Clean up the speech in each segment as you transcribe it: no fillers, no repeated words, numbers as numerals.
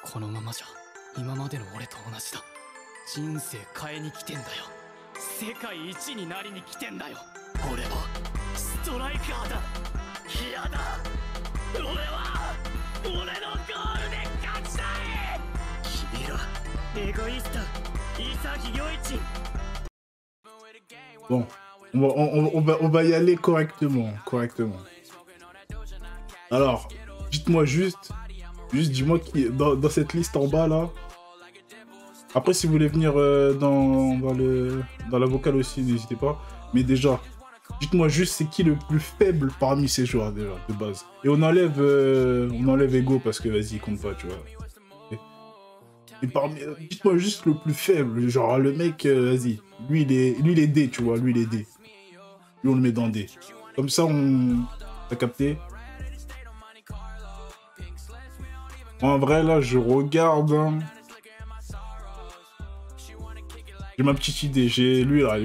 このままじゃ今までの俺と同じだ。人生変えに来てんだよ。世界一になりに来てんだよ。俺はストライカーだ。嫌だ。俺は俺のゴールで勝ちたい。君らエゴイスト、潔良一。 Bon, on va y aller correctement. Alors, dites-moi juste dis-moi qui dans cette liste en bas là. Après, si vous voulez venir dans la vocale aussi, n'hésitez pas. Mais déjà, dites-moi juste c'est qui le plus faible parmi ces joueurs déjà de base. Et on enlève Ego parce que vas-y, il compte pas, tu vois. Et dites-moi juste le plus faible, genre le mec, vas-y, lui il est D, tu vois, lui il est D. Lui on le met dans D. Comme ça t'as capté? En vrai là je regarde, hein. J'ai ma petite idée, j'ai lui là.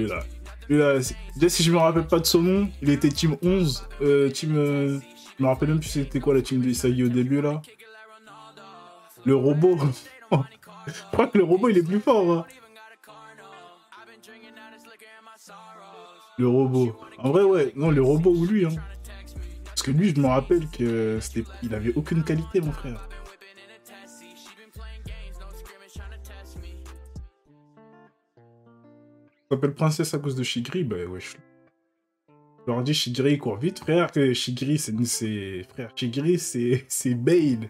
Déjà si je me rappelle pas de son nom, il était team 11, je me rappelle même plus c'était quoi la team de Isagi au début là. Le robot. Je crois que le robot il est plus fort, hein. Le robot. En vrai ouais, non le robot ou lui, hein. Parce que lui je me rappelle que il avait aucune qualité mon frère. Il s'appelle princesse à cause de Shigri, bah wesh. Je leur dis Shigri il court vite frère, que Shigri c'est Bale.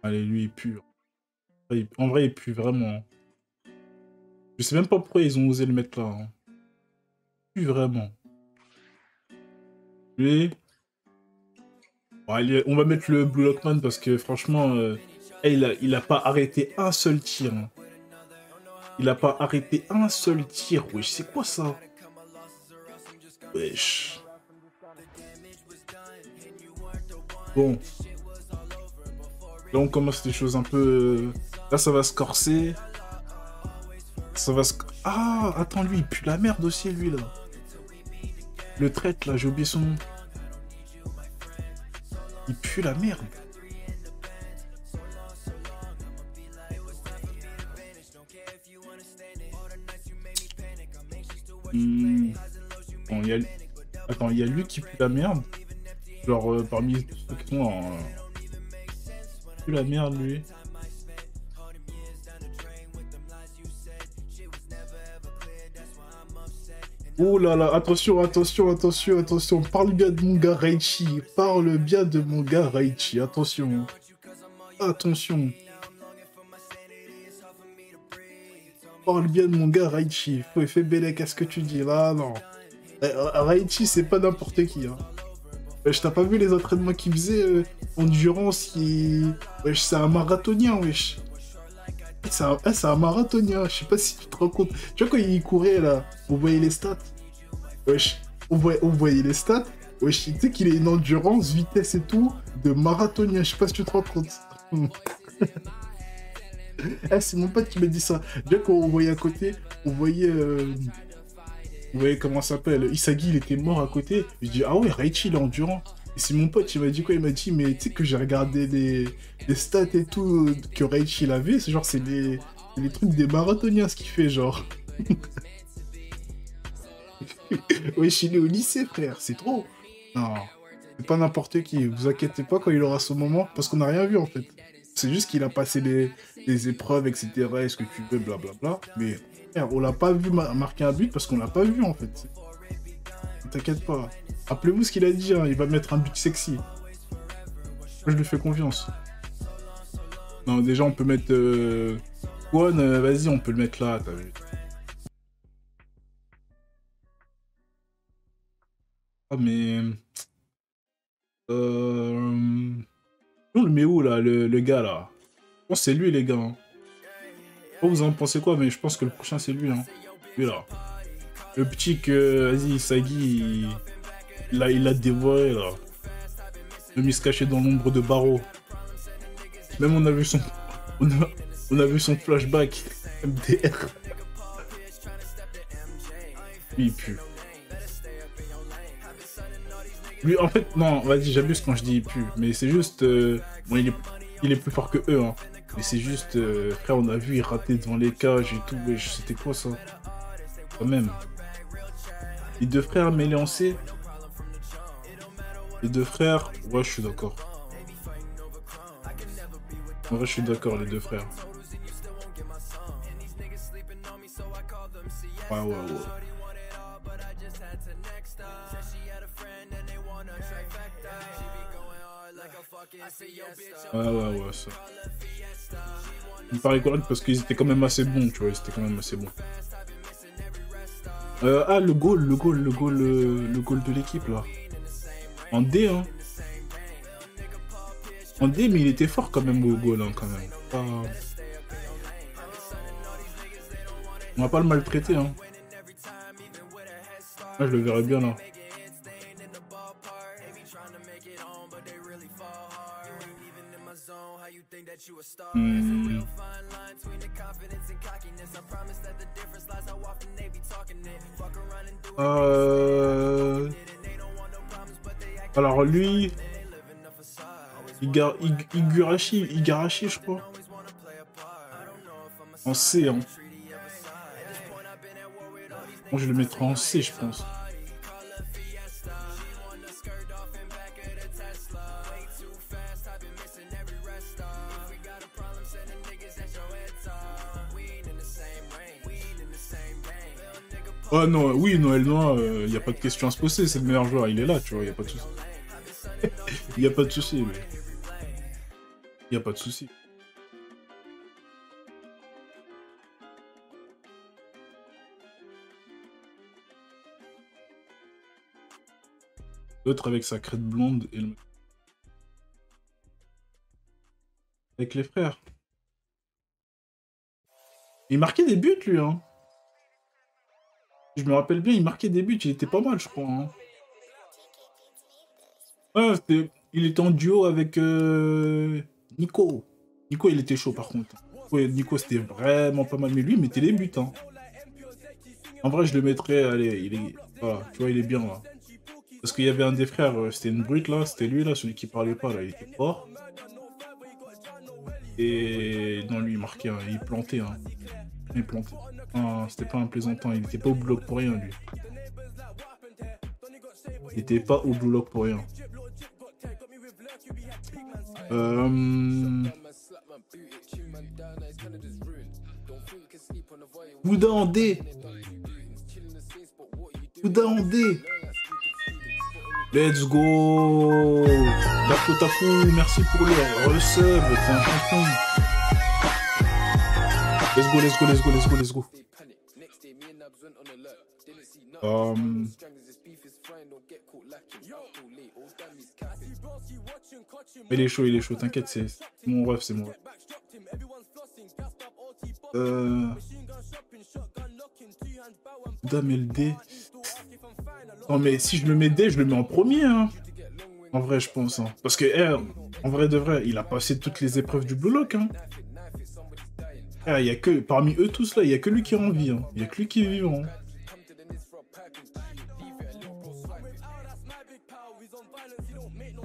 Allez, lui, il pue. En vrai, il pue vraiment. Je sais même pas pourquoi ils ont osé le mettre là. Hein. Il pue vraiment. Lui... Bon, allez, on va mettre le Blue Lockman parce que franchement, il a pas arrêté un seul tir. Hein. Il a pas arrêté un seul tir. Wesh, c'est quoi ça? Wesh. Bon. Là, on commence des choses un peu... Là, ça va se corser. Ah, attends, lui, il pue la merde aussi, lui, là. Le traître, là, j'ai oublié son nom. Il pue la merde. Bon, attends, il y a lui qui pue la merde. Genre, parmi ceux qui sont en... la merde lui. Oh là là, attention. Parle bien de mon gars Raichi. Attention. Parle bien de mon gars Raichi. Fais bélec à ce que tu dis là, non. Raichi c'est pas n'importe qui, hein. Wesh, t'as pas vu les entraînements qu'il faisait endurance, wesh, c'est un marathonien, wesh. C'est un marathonien, je sais pas si tu te rends compte. Tu vois quand il courait là, on voyait les stats. Wesh, on voyait les stats. Wesh, tu sais qu'il a une endurance, vitesse et tout, de marathonien, je sais pas si tu te rends compte. C'est mon pote qui m'a dit ça. Déjà quand on voyait à côté, on voyait comment ça s'appelle, Isagi il était mort à côté. Je dis ah ouais, Raichi il est endurant. Et c'est mon pote, il m'a dit quoi? Il m'a dit mais tu sais que j'ai regardé les stats et tout que Raichi il avait, c'est genre c'est les trucs des marathoniens ce qu'il fait genre. Wesh, il est au lycée frère, c'est trop. Non, c'est pas n'importe qui, vous inquiétez pas quand il aura ce moment, parce qu'on n'a rien vu en fait. C'est juste qu'il a passé les épreuves, etc. Est-ce que tu veux, blablabla. Mais on l'a pas vu marquer un but parce qu'on l'a pas vu en fait. T'inquiète pas. Rappelez-vous ce qu'il a dit, hein, il va mettre un but sexy. Moi, je lui fais confiance. Non, déjà on peut mettre... One, vas-y, on peut le mettre là, t'as vu. Ah mais... On le met où là, le gars là? Je pense que c'est lui les gars. Hein. Vous en pensez quoi? Mais je pense que le prochain c'est lui. Hein. Lui là. Le petit que, vas-y, Isagi, il l'a dévoré là. Même il se cachait dans l'ombre de Barreau. Même on a vu son flashback. MDR. Lui il pue. Lui, en fait, non, vas-y, j'abuse quand je dis plus. Mais c'est juste... bon, il est plus fort que eux, hein. Mais c'est juste... frère, on a vu, il ratait devant les cages et tout. Wesh, c'était quoi, ça? Quand même. Les deux frères mêlés en C. Les deux frères... Ouais, je suis d'accord. En vrai, je suis d'accord, les deux frères. Ouais, ouais, ouais. Ouais, ça. Il me paraît correct parce qu'ils étaient quand même assez bons, tu vois, ils étaient quand même assez bons. Ah, le goal de l'équipe, là. En D, hein. En D, mais il était fort quand même au goal, hein, quand même. On va pas le maltraiter, hein. Moi, je le verrais bien, là. Alors lui, Igarashi, je crois. En C, hein. Moi, je le mettrai en C, je pense. Oh non, oui, Noël Noir, il n'y a pas de question à se poser, c'est le meilleur joueur, il est là, tu vois, il n'y a pas de souci. Il n'y a pas de souci, lui. Il n'y a pas de souci. L'autre avec sa crête blonde et le... Avec les frères. Il marquait des buts, lui, hein. Je me rappelle bien, il marquait des buts, il était pas mal, je crois. Hein. Ouais, il était en duo avec Nico. Nico, il était chaud, par contre. Nico, c'était vraiment pas mal. Mais lui, il mettait les buts, hein. En vrai, je le mettrais, allez, il est... Voilà, tu vois, il est bien, là. Parce qu'il y avait un des frères, c'était une brute, là. C'était lui, là, celui qui parlait pas, là. Il était fort. Et... Non, lui, il marquait, hein, il plantait, hein. Il plantait. Ah, c'était pas un plaisantin, il était pas au bloc pour rien, lui. Il était pas au bloc pour rien. Bouddha en D. Bouddha en D. Let's go. Tafu Tafu, merci pour le resub, t'es un champion. Let's go. Il est chaud, t'inquiète, c'est mon ref, c'est mon ref. Dame LD. Non mais si je le mets D, je le mets en premier, hein. En vrai, je pense. Hein. Parce que, en vrai de vrai, il a passé toutes les épreuves du Blue Lock, hein. Il y a que, parmi eux tous là, il y a que lui qui est en vie, hein. Il y a que lui qui est vivant. Hein.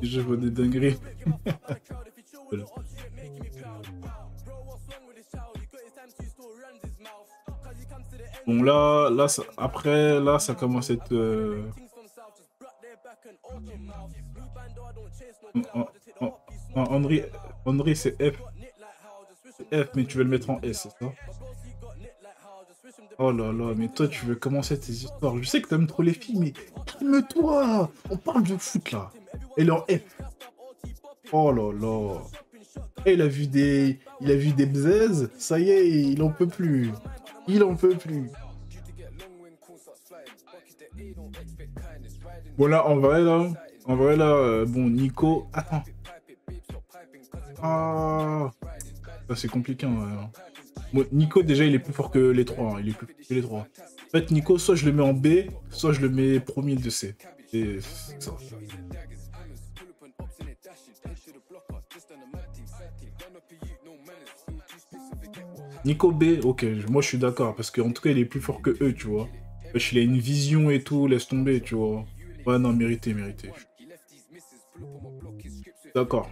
Je vois des dingueries. Bon là ça, après là ça commence à être Henry c'est F. F mais tu veux le mettre en S, c'est ça? Oh là là, mais toi tu veux commencer tes histoires. Je sais que t'aimes trop les filles, mais calme-toi. On parle de foot là. Elle est en F. Oh là là. Et il a vu des bzaises, ça y est, il en peut plus. Il en peut plus. Bon là, en vrai là, bon, Nico... Attends. Ah, ça c'est compliqué. Hein. Bon, Nico, déjà, il est plus fort que les trois. Hein. Il est plus fort que les trois. En fait, Nico, soit je le mets en B, soit je le mets premier de C. Et ça. Nico B, ok, moi je suis d'accord, parce qu'en tout cas, il est plus fort que eux, tu vois. Il a une vision et tout, laisse tomber, tu vois. Ouais, non, mérité. D'accord.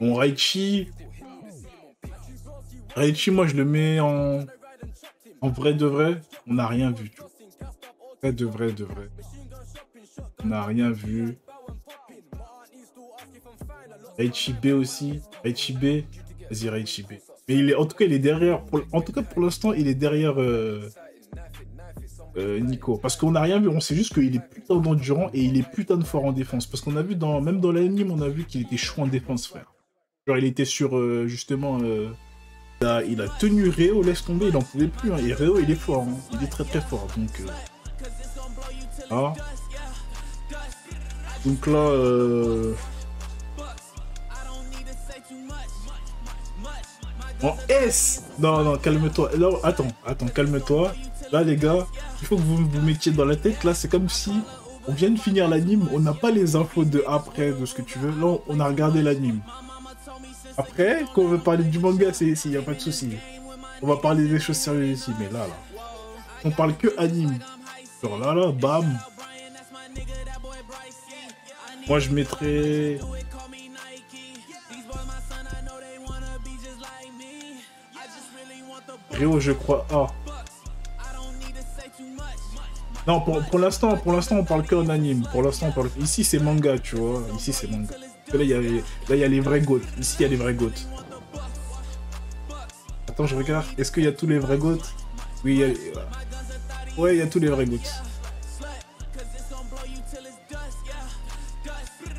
Bon, Raichi, moi, je le mets en vrai de vrai. On n'a rien vu. Tu vois. Vrai de vrai de vrai. On n'a rien vu. Raichi B aussi. Raichi B. Vas-y, Raichi B. Mais en tout cas, il est derrière. En tout cas, pour l'instant, il est derrière Nico. Parce qu'on n'a rien vu. On sait juste qu'il est putain d'endurant et il est putain de fort en défense. Parce qu'on a vu, même dans l'anime, on a vu qu'il était chaud en défense, frère. Genre, il était sur, justement... il a tenu Réo, laisse tomber, il en pouvait plus. Hein. Et Réo, il est fort. Hein. Il est très très fort. Donc, ah. Donc là... En S. Non, calme-toi. Non, attends, calme-toi. Là, les gars, il faut que vous vous mettiez dans la tête. Là, c'est comme si on vient de finir l'anime. On n'a pas les infos de après, de ce que tu veux. Là, on a regardé l'anime. Après, quand on veut parler du manga, c'est ici, y a pas de souci. On va parler des choses sérieuses ici, mais là, on parle que anime. Genre là, bam. Moi, je mettrais... Réo, je crois A. Non, pour l'instant, on parle que en anime. Pour l'instant, on parle... Ici, c'est manga, tu vois. Ici, c'est manga. Là, il y a les vrais goats. Ici, il y a les vrais goats. Attends, je regarde. Est-ce qu'il y a tous les vrais goats? Oui, il y a... Ouais, il y a tous les vrais goats.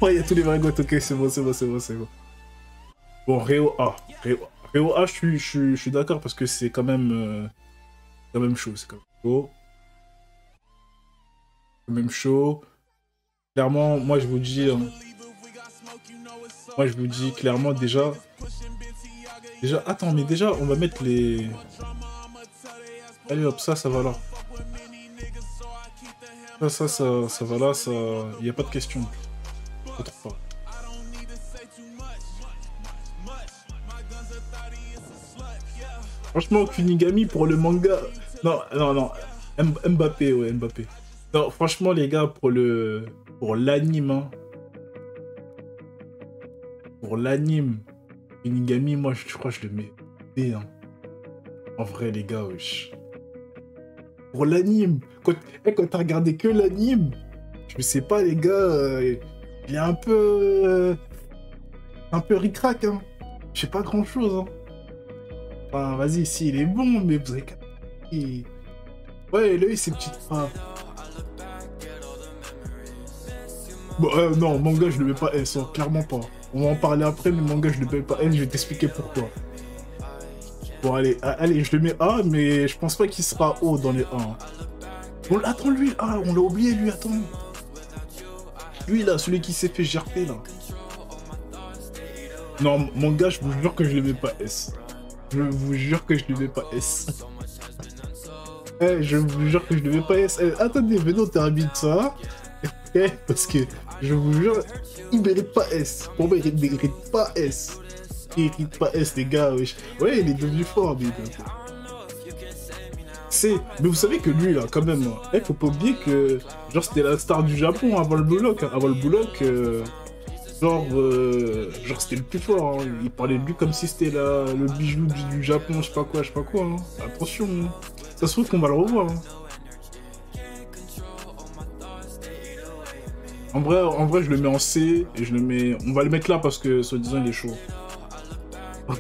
Ouais, il y a tous les vrais goats. Ok, c'est bon. Bon, Réo A. Réo A, je suis d'accord parce que c'est quand même chaud. C'est quand même chaud. Clairement, moi je vous dis clairement déjà, attends, mais déjà, on va mettre les... Allez hop, ça va là. Ça va là, ça... Il n'y a pas de question. Autre pas. Franchement, Kunigami pour le manga... Non. Mbappé, ouais, Mbappé. Non, franchement, les gars, pour l'anime, hein. Pour l'anime, Kunigami, moi, je crois que je le mets B, hein. En vrai, les gars, wesh. Pour l'anime, quand t'as regardé que l'anime, je sais pas, les gars, il est un peu ric-rac, hein. Je sais pas grand-chose, hein. Enfin, vas-y, si, il est bon, mais vous avez... Ouais, lui, ses petites frappes. Bon, non, manga, je le mets pas S, hein, clairement pas. On va en parler après, mais manga, je le mets pas S, je vais t'expliquer pourquoi. Bon, allez, je le mets A, mais je pense pas qu'il sera haut dans les A. Hein. Bon, attends, lui, on l'a oublié, lui, attends. Lui, là, celui qui s'est fait gerper, là. Non, manga, je vous jure que je le mets pas S. Je vous jure que je le mets pas S. Je vous jure que je le mets pas S. Attendez, mais non, t'arbitres ça. Parce que, je vous jure, il mérite pas S. Pour moi, il mérite pas S. Il mérite pas S, les gars. Ouais, il est devenu fort, mais... Mais vous savez que lui, là, quand même, faut pas oublier que, genre, c'était la star du Japon avant le Blue Lock. Hein. Avant le Blue Lock, genre c'était le plus fort. Hein. Il parlait de lui comme si c'était le bijou du Japon, je sais pas quoi. Hein. Attention, hein. Ça se trouve qu'on va le revoir. Hein. En vrai, je le mets en C et je le mets... On va le mettre là parce que, soi-disant, il est chaud.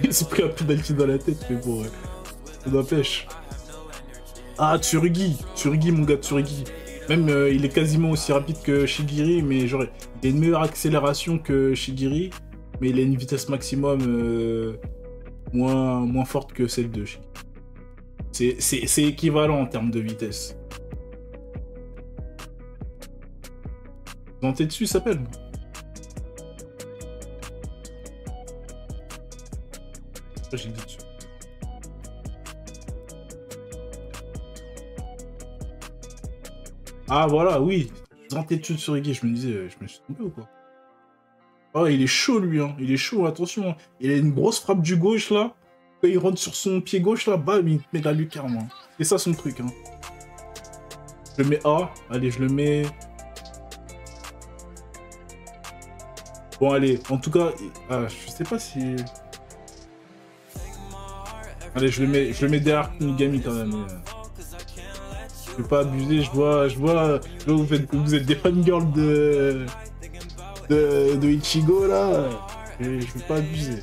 Il s'est pris un pénalty dans la tête, mais bon, ouais. Ça n'empêche. Ah, Tsurugi, mon gars, Tsurugi. Même, il est quasiment aussi rapide que Shigiri, mais genre, il a une meilleure accélération que Shigiri, mais il a une vitesse maximum moins forte que celle de Shigiri. C'est équivalent en termes de vitesse. Zantetsu s'appelle. J'ai dit dessus. Ah voilà, oui. Zantetsu Tsurugi, je me suis trompé ou quoi? Oh, il est chaud lui, hein. Il est chaud, attention. Hein. Il a une grosse frappe du gauche là. Quand il rentre sur son pied gauche là, bam, il met la lucarne. Hein. C'est ça son truc. Hein. Je le mets A. Allez, je le mets... Bon, allez, en tout cas, je sais pas si... Allez, je le mets derrière Kunigami quand même. Je vais pas abuser, vous êtes des fangirls de Ichigo, là. Et je vais pas abuser.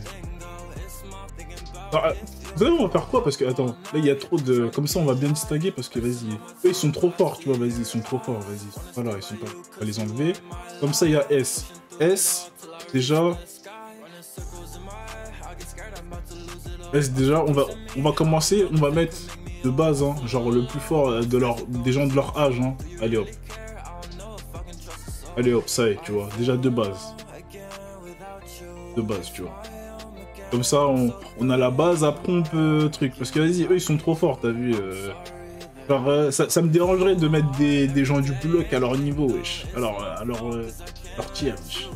Alors, vous savez, on va faire quoi? Parce que, attends, là, il y a trop de... Comme ça, on va bien distinguer, parce que, vas-y. Eux, ils sont trop forts, tu vois, vas-y, ils sont trop forts, vas-y. Voilà, ils sont pas... On va les enlever. Comme ça, il y a S. S, déjà... S, déjà, on va commencer, on va mettre de base, hein, genre le plus fort des gens de leur âge, hein. Allez, hop. Allez, hop, ça y est, tu vois, déjà de base. De base, tu vois. Comme ça, on a la base, après on peut truc. Parce que vas-y, eux ils sont trop forts, t'as vu. Genre, ça me dérangerait de mettre des gens du bloc à leur niveau, wesh. Alors, leur tiers, wesh.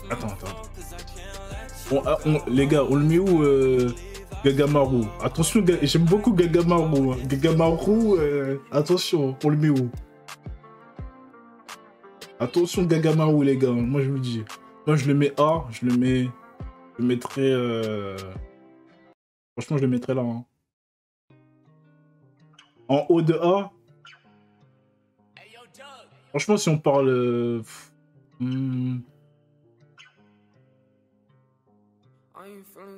Attends. Bon, les gars, on le met où Gagamaru. Attention, j'aime beaucoup Gagamaru. Gagamaru, attention, on le met où? Attention Gagamaru, les gars, moi je vous dis. Moi je le mets A, je le mettrais... Franchement, je le mettrais là. Hein. En haut de A. Franchement, si on parle...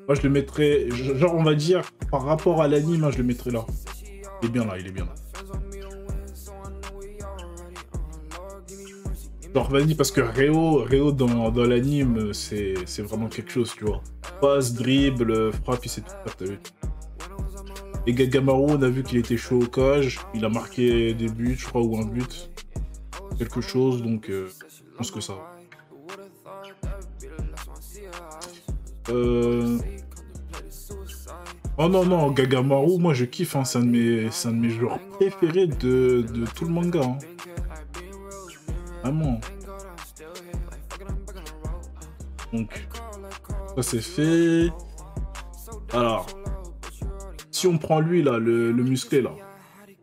Moi, je le mettrais... Genre, on va dire, par rapport à l'anime, hein, je le mettrais là. Il est bien là, il est bien là. Genre, vas-y, parce que Réo dans l'anime, c'est vraiment quelque chose, tu vois. Passe, dribble, frappe, il sait tout faire, t'as vu. Et Gagamaru, on a vu qu'il était chaud au cage. Il a marqué des buts, je crois, ou un but. Quelque chose, donc je pense que ça. Oh non, Gagamaru, moi je kiffe, hein. C'est un de mes joueurs préférés de tout le manga. Hein. Vraiment. Donc, ça c'est fait. Alors, si on prend lui là, le musclé là.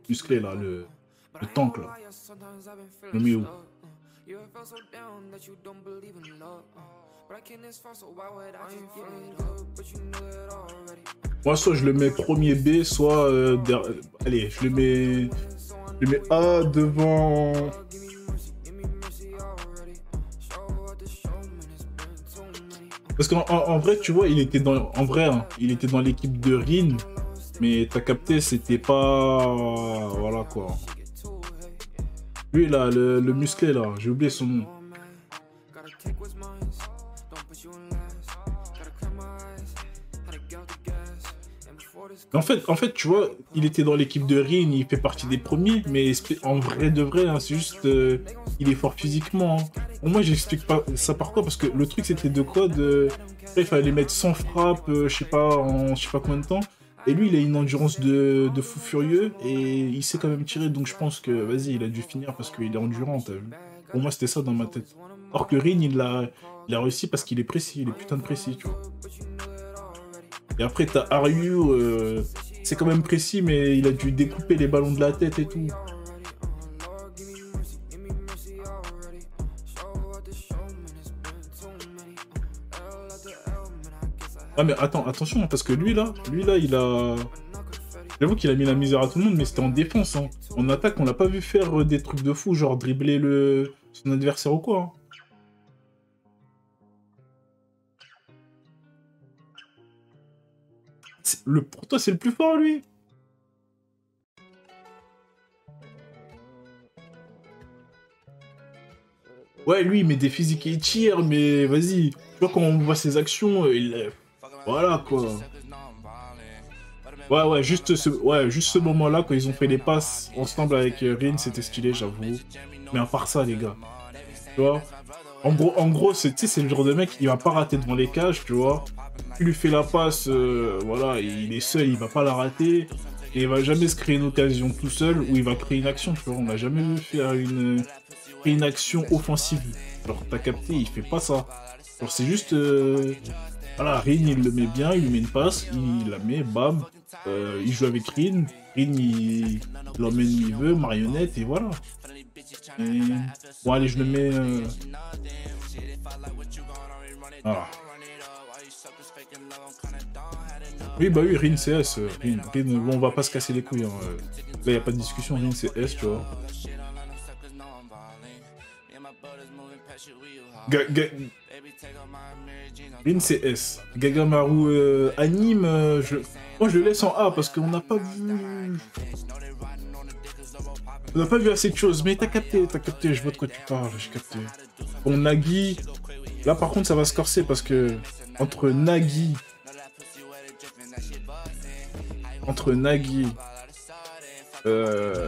Le tank là. Le met où? Moi, soit je le mets premier B, soit... allez, je le mets A devant... Parce qu'en vrai, tu vois, il était dans... En vrai, hein, il était dans l'équipe de Rin, mais t'as capté, c'était pas... Voilà, quoi. Lui, là, le musclé, là, j'ai oublié son nom. En fait, tu vois, il était dans l'équipe de Rin, il fait partie des premiers, mais en vrai de vrai, hein, c'est juste, il est fort physiquement. Hein. Bon, moi, j'explique pas ça par quoi, parce que le truc, c'était de quoi après, il fallait mettre 100 frappes, je sais pas, en je sais pas combien de temps. Et lui, il a une endurance de fou furieux, et il sait quand même tirer, donc je pense que, vas-y, il a dû finir parce qu'il est endurant, t'as vu. Pour moi, c'était ça dans ma tête. Or que Rin, il a réussi parce qu'il est précis, il est putain de précis, tu vois. Et après, t'as Aryu, c'est quand même précis, mais il a dû découper les ballons de la tête et tout. Ah mais attends, attention, parce que lui là, il a... J'avoue qu'il a mis la misère à tout le monde, mais c'était en défense. Hein. En attaque, on l'a pas vu faire des trucs de fou, genre dribbler son adversaire ou quoi. Hein. Pour toi, c'est le plus fort, lui. Ouais, lui, il met des physiques et il tire, mais vas-y. Tu vois, quand on voit ses actions, voilà, quoi. Ouais, juste ce moment-là, quand ils ont fait les passes ensemble avec Rin, c'était stylé, j'avoue. Mais à part ça, les gars. Tu vois, en gros, c'est le genre de mec, il va pas rater devant les cages, tu vois. Tu lui fais la passe, voilà, il est seul, il va pas la rater. Et il va jamais se créer une occasion tout seul, ou il va créer une action, tu vois. On n'a jamais vu faire une action offensive. Alors, t'as capté, il fait pas ça. Alors, c'est juste... Voilà, Rin, il le met bien, il lui met une passe, il la met, bam. Il joue avec Rin. Rin, il l'emmène où il veut, marionnette, et voilà. Et... Bon, allez, je le mets... Voilà. Oui, bah oui, Rin, c'est S. Rin, bon, on va pas se casser les couilles. Hein. Là, y a pas de discussion, Rin, c'est S, tu vois. Rin, c'est S. Gagamaru anime, moi je le laisse en A parce qu'on n'a pas vu... On n'a pas vu assez de choses, mais t'as capté, je vois de quoi tu parles, j'ai capté. Bon, Nagi, là par contre ça va se corser parce que entre Nagi,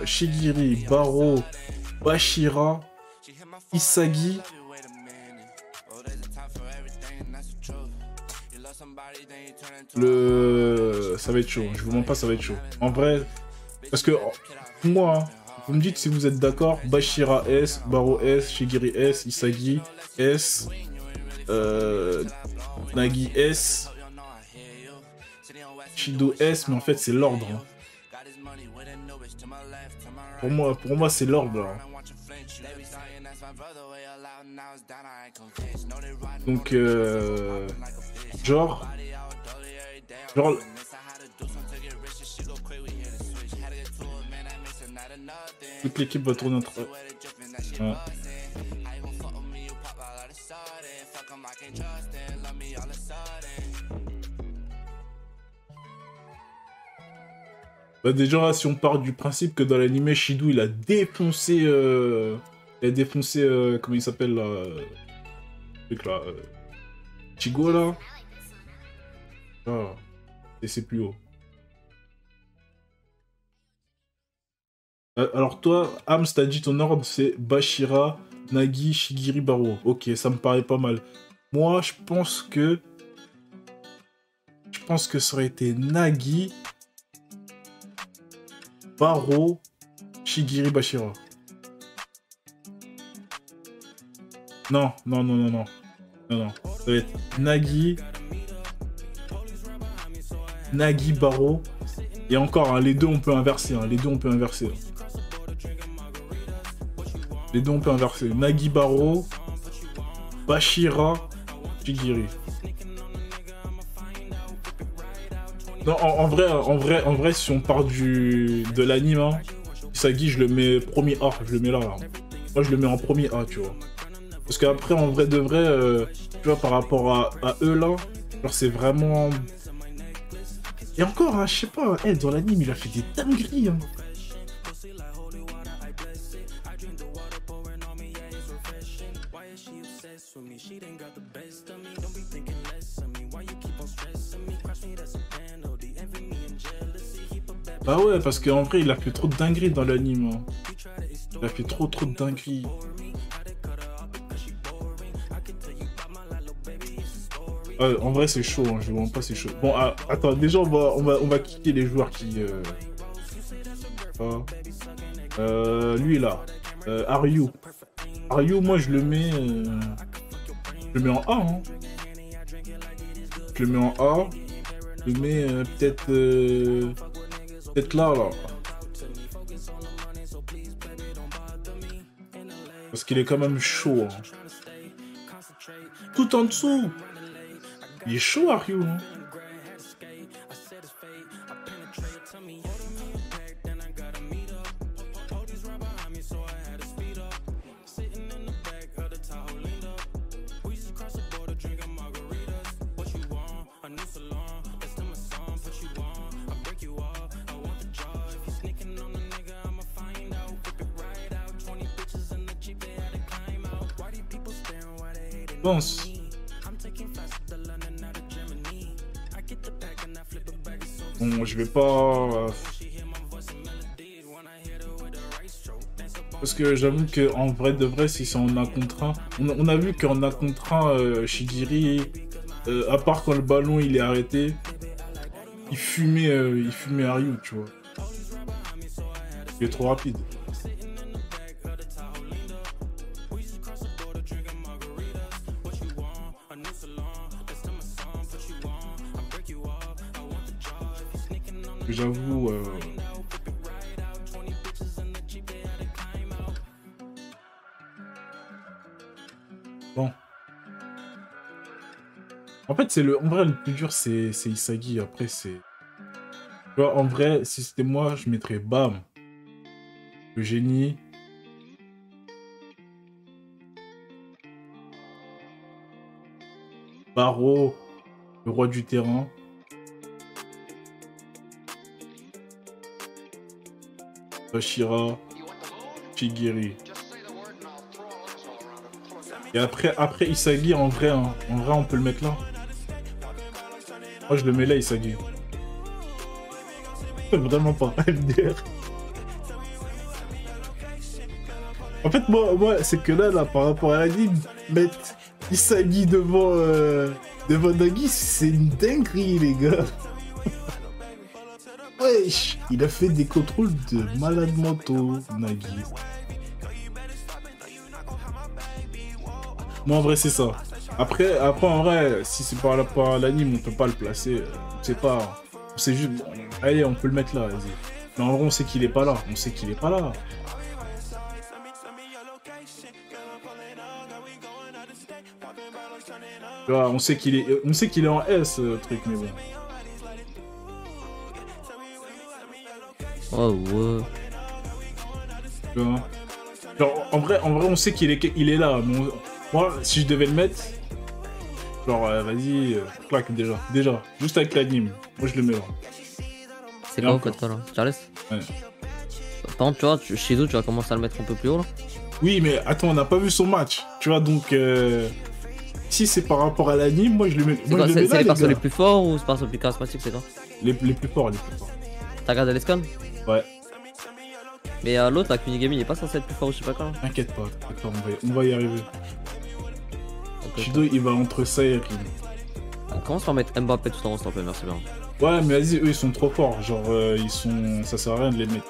Shigiri, Baro, Bashira, Isagi... Ça va être chaud, je vous mens pas, ça va être chaud. En vrai, parce que moi, hein, vous me dites si vous êtes d'accord, Bashira S, Baro S, Shigiri S, Isagi S, Nagi S, Shido S, mais en fait c'est l'ordre. Hein. Pour moi c'est l'ordre. Hein. Donc, genre, toute l'équipe va tourner entre eux. Ouais. Bah déjà, si on part du principe que dans l'anime, Shido, il a défoncé... comment il s'appelle, là, là Chigo, là. Ah, et c'est plus haut. Alors toi, Hams, t'as dit ton ordre, c'est Bashira, Nagi, Shigiri, Baro. Ok, ça me paraît pas mal. Moi, je pense que ça aurait été Nagi, Baro, Shigiri, Bashira. Non. Ça va être Nagi, Baro. Et encore, hein, les deux on peut inverser. Hein, les deux on peut inverser. Nagi, Baro, Bashira, Shigiri. Non, en vrai, si on part de l'anime, hein, Isagi, je le mets premier A. Je le mets là. Moi, je le mets en premier A, tu vois. Parce qu'après, en vrai de vrai, tu vois, par rapport à eux là, genre c'est vraiment... Et encore, hein, je sais pas, dans l'anime, il a fait des dingueries. Hein. Bah ouais, parce qu'en vrai, il a fait trop de dingueries dans l'anime. Hein. Il a fait trop de dingueries. En vrai, c'est chaud, hein, je vois pas, c'est chaud. Bon, attends, déjà, on va kicker les joueurs qui... lui, là. Aryu. Aryu, moi, je le mets en A, hein. Je le mets en A. Je le mets peut-être là. Parce qu'il est quand même chaud, hein. Tout en dessous. Il est chaud, Aryu. Hein. Pense. Bon, je vais pas... Parce que j'avoue qu'en vrai de vrai, si c'est en un contre un... On a vu qu'en un contre un, Shigiri, à part quand le ballon il est arrêté, il fumait Aryu, tu vois. Il est trop rapide. J'avoue. Bon. En fait, en vrai, le plus dur, c'est Isagi. Après, c'est... Tu vois, en vrai, si c'était moi, je mettrais Bam, le génie. Baro, le roi du terrain. Bashira, Shigiri. Et après Isagi, en vrai, on peut le mettre là. Moi, je le mets là, Isagi. Vraiment pas, MDR. En fait, moi c'est que là, par rapport à l'anime, mettre Isagi devant Nagi, c'est une dinguerie, les gars. Wesh, il a fait des contrôles de malade mentaux, Nagi. Moi, en vrai, c'est ça. Après, en vrai, si c'est par rapport à l'anime, on peut pas le placer. C'est pas... C'est juste... Allez, on peut le mettre là, vas-y. Mais en vrai, on sait qu'il est pas là. On sait qu'il est pas là. Tu vois, on sait qu'il est en S, truc, mais bon. Oh, ouais. Tu vois. Genre, en vrai, on sait qu'il est là. Mais moi, si je devais le mettre... Genre, vas-y, claque déjà. Juste avec l'anime. Moi, je le mets là. C'est quoi au code là? Charles? Ouais. Par contre, tu vois, Shizu, tu vas commencer à le mettre un peu plus haut là. Oui, mais attends, on n'a pas vu son match. Tu vois, donc... Si c'est par rapport à l'anime, moi, je le mets là, C'est les persos gars. les plus forts ou c'est les persos les plus charismatiques, c'est quoi? Les plus forts, T'as regardé les scans? Ouais. Mais l'autre, la Kunigami, il est pas censé être plus fort ou je sais pas quoi là. T'inquiète pas, on va y arriver. Okay. Shido, il va entre ça et Rin. On commence par mettre Mbappé tout en haut, s'il te plaît, merci bien. Ouais, mais vas-y, eux, ils sont trop forts. Genre, ils sont... Ça sert à rien de les mettre.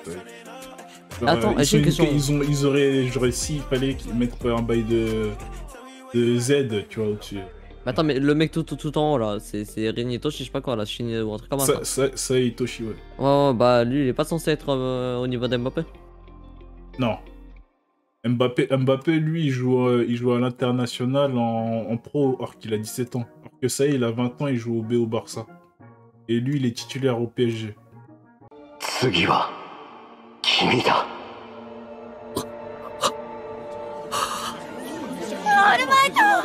Genre, attends, j'ai une question. J'aurais s'il fallait qu'ils mettent un bail de Z, tu vois, au-dessus. Mais attends, mais le mec tout en haut là, c'est Rin Itoshi, je sais pas quoi, là, Shin ou un truc comme ça. Ça, Itoshi, ouais. Ouais, bah lui, il est pas censé être au niveau d'Mbappé. Non. Mbappé, lui, il joue à l'international en pro, alors qu'il a 17 ans. Alors que ça, il a 20 ans, il joue au B au Barça. Et lui, il est titulaire au PSG. 次は君だ。